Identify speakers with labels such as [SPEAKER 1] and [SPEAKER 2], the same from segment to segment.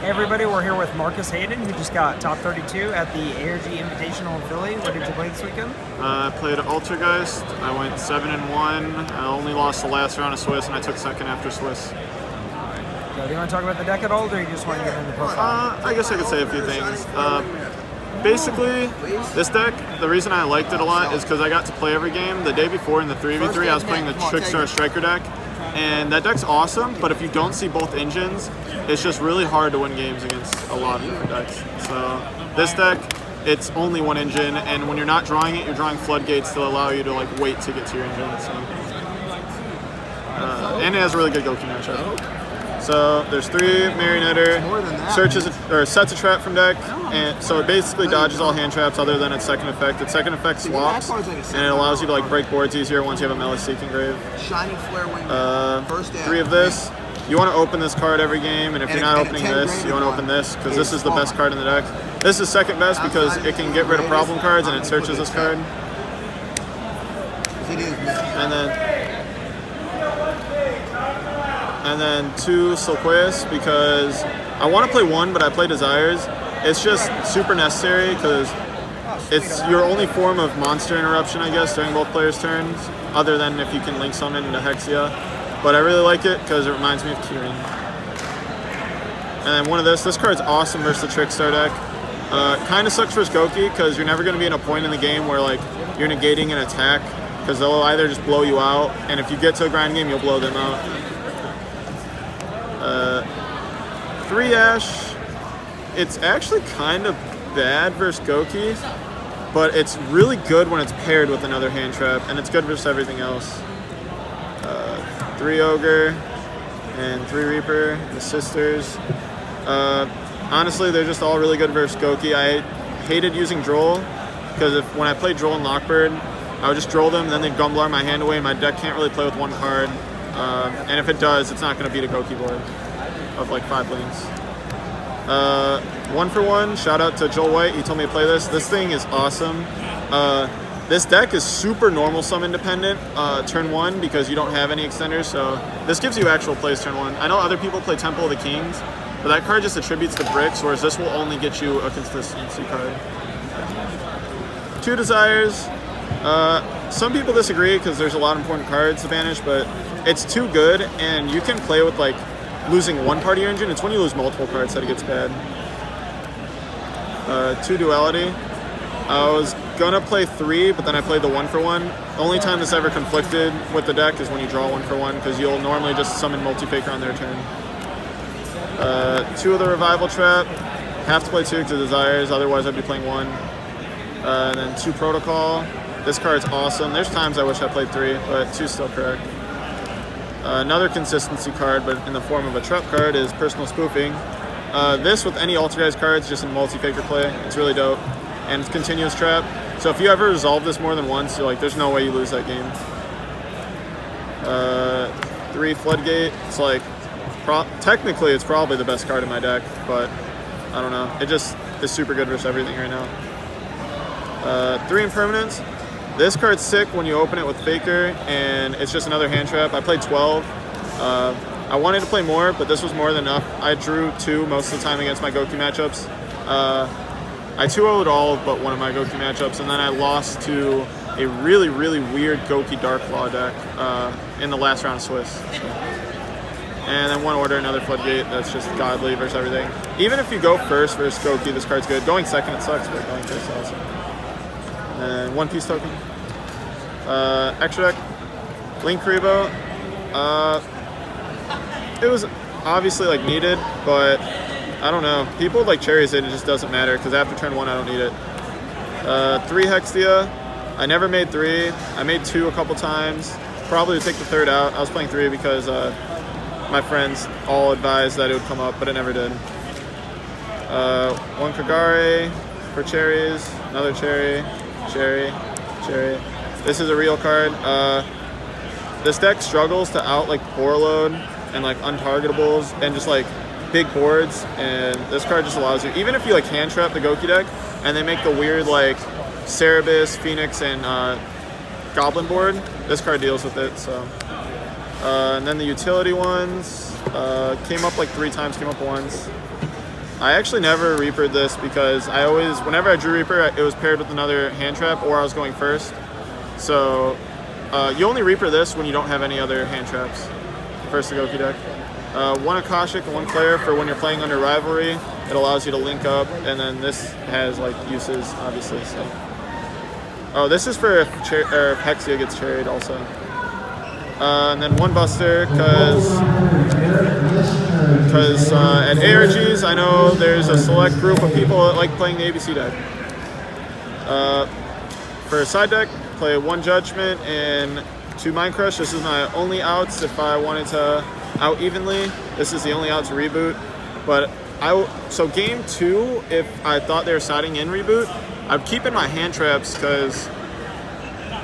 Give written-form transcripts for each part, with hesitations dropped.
[SPEAKER 1] Hey everybody, we're here with Marcus Hayden, who just got top 32 at the ARG Invitational in Philly. What did you play this weekend?
[SPEAKER 2] I played Altergeist. I went 7-1. I only lost the last round of Swiss, and I took second after Swiss.
[SPEAKER 1] So do you want to talk about the deck at all, or you just want to get into the profile?
[SPEAKER 2] I guess I could say a few things. Basically, this deck, the reason I liked it a lot is because I got to play every game. The day before in the 3v3, I was playing the Trickstar Striker deck, and that deck's awesome, but if you don't see both engines, it's just really hard to win games against a lot of different decks. So this deck, it's only one engine, and when you're not drawing it, you're drawing floodgates to allow you to like wait to get to your engine. So. And it has a really good Goku matchup. So there's 3 Marionetter, sets a trap from deck, and so it basically dodges all hand traps other than its second effect. Its second effect swaps, and it allows you to like break boards easier once you have a melee Seeking Grave. 3 of this. You want to open this card every game, and if you're not opening this, you want to open this, because this is the best card in the deck. This is second best because it can get rid of problem cards, and it searches this card. And then 2 Silqueus, because I want to play 1, but I play Desires. It's just super necessary because it's your only form of monster interruption, I guess, during both players' turns, other than if you can link summon into Hexia. But I really like it because it reminds me of Kirin. And then 1 of this card's awesome versus the Trickstar deck. Kind of sucks versus Goki because you're never going to be in a point in the game where like you're negating an attack, because they'll either just blow you out, and if you get to a grind game, you'll blow them out. 3 Ash, it's actually kind of bad versus Goki, but it's really good when it's paired with another hand trap, and it's good versus everything else. 3 Ogre and 3 Reaper, the sisters. Honestly, they're just all really good versus Goki. I hated using Droll, because when I played Droll and Lockbird, I would just Droll them, then they'd Gumblar my hand away, and my deck can't really play with 1 card. And if it does, it's not going to beat a Goki board of like 5 lanes. 1 for 1, shout out to Joel White, he told me to play this. This thing is awesome. This deck is super normal summon dependent turn 1 because you don't have any extenders, so this gives you actual plays turn 1. I know other people play Temple of the Kings, but that card just attributes to bricks, whereas this will only get you a consistency card. 2 Desires. Some people disagree because there's a lot of important cards to banish, but it's too good, and you can play with like losing 1 part of your engine. It's when you lose multiple cards that it gets bad. 2 Duality. I was gonna play 3, but then I played the 1 for 1. The only time this ever conflicted with the deck is when you draw 1 for 1, because you'll normally just summon Multi-Faker on their turn. 2 of the Revival Trap. Have to play 2 to Desires, otherwise I'd be playing 1. And then 2 Protocol. This card's awesome. There's times I wish I played 3, but 2's still correct. Another consistency card, but in the form of a trap card, is Personal Spoofing. This with any Altergeist cards, just in Multi-Faker play, it's really dope. And it's continuous trap. So if you ever resolve this more than once, you're like, there's no way you lose that game. 3 Floodgate. It's like, technically it's probably the best card in my deck, but I don't know. It just is super good versus everything right now. 3 Impermanence. This card's sick when you open it with Faker, and it's just another hand trap. I played 12. I wanted to play more, but this was more than enough. I drew 2 most of the time against my Goku matchups. I 2-0'd all but one of my Goku matchups, and then I lost to a really, really weird Goku Dark Claw deck in the last round of Swiss. So. And then 1 Order, another Floodgate. That's just godly versus everything. Even if you go first versus Goku, this card's good. Going second, it sucks, but going first is awesome. And 1 Peace Token. Extra deck. Link Karibo. It was obviously like needed, but I don't know. People like Cherry said it just doesn't matter because after turn 1 I don't need it. 3 Hexia. I never made 3. I made 2 a couple times. Probably to take the 3rd out. I was playing 3 because my friends all advised that it would come up, but it never did. 1 Kagare for cherries. Another cherry. Cherry. This is a real card. This deck struggles to out like Borload and like untargetables and just like big boards, and this card just allows you, even if you like hand trap the Goki deck and they make the weird like Cerebus, Phoenix, and Goblin board, this card deals with it. So and then the utility ones came up like 3 times, came up once. I actually never Reapered this because I always, whenever I drew Reaper, it was paired with another hand trap or I was going first. So you only Reaper this when you don't have any other hand traps. First the Goki deck. One Akashic and one Claire for when you're playing under Rivalry. It allows you to link up, and then this has like uses, obviously. So. Oh, this is for if Hexia gets cherried also. And then one Buster, because at ARGs, I know there's a select group of people that like playing the ABC deck. For a side deck, play one Judgment and two Mind Crush. This is my only outs if I wanted to out evenly. This is the only out to reboot. But so game 2, if I thought they were siding in reboot, I'd keep in my hand traps because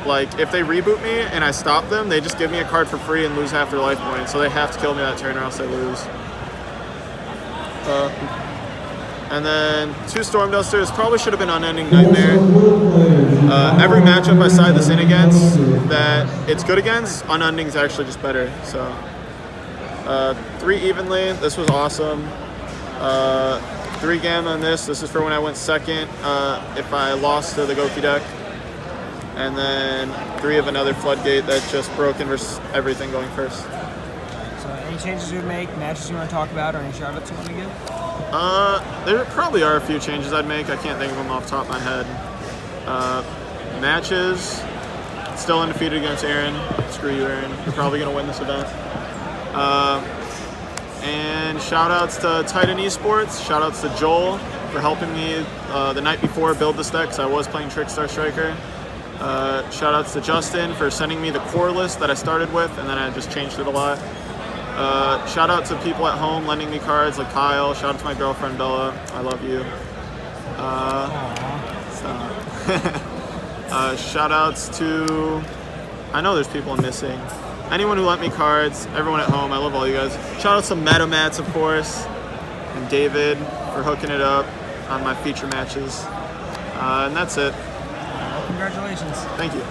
[SPEAKER 2] like if they reboot me and I stop them, they just give me a card for free and lose half their life points. So they have to kill me that turn or else they lose. And then 2 Storm Dusters, probably should have been Unending Nightmare. Every matchup I side this in against that it's good against, Unending is actually just better. So 3 Evenly, this was awesome. 3 Gamma on this is for when I went second if I lost to the Goki deck. And then 3 of another Floodgate that just broke in versus everything going first.
[SPEAKER 1] So any changes you would make, matches you want to talk about, or any shout-outs you want to give?
[SPEAKER 2] There probably are a few changes I'd make. I can't think of them off the top of my head. Matches, still undefeated against Aaron. Screw you, Aaron. You're probably going to win this event. And shout-outs to Titan Esports. Shout-outs to Joel for helping me the night before build this deck because I was playing Trickstar Striker. Shout-outs to Justin for sending me the core list that I started with, and then I just changed it a lot. Shout out to people at home lending me cards like Kyle. Shout out to my girlfriend Bella. I love you. Shout outs to, I know there's people I'm missing. Anyone who lent me cards, everyone at home, I love all you guys. Shout out to Metamats, of course, and David for hooking it up on my feature matches. And that's it.
[SPEAKER 1] Congratulations.
[SPEAKER 2] Thank you.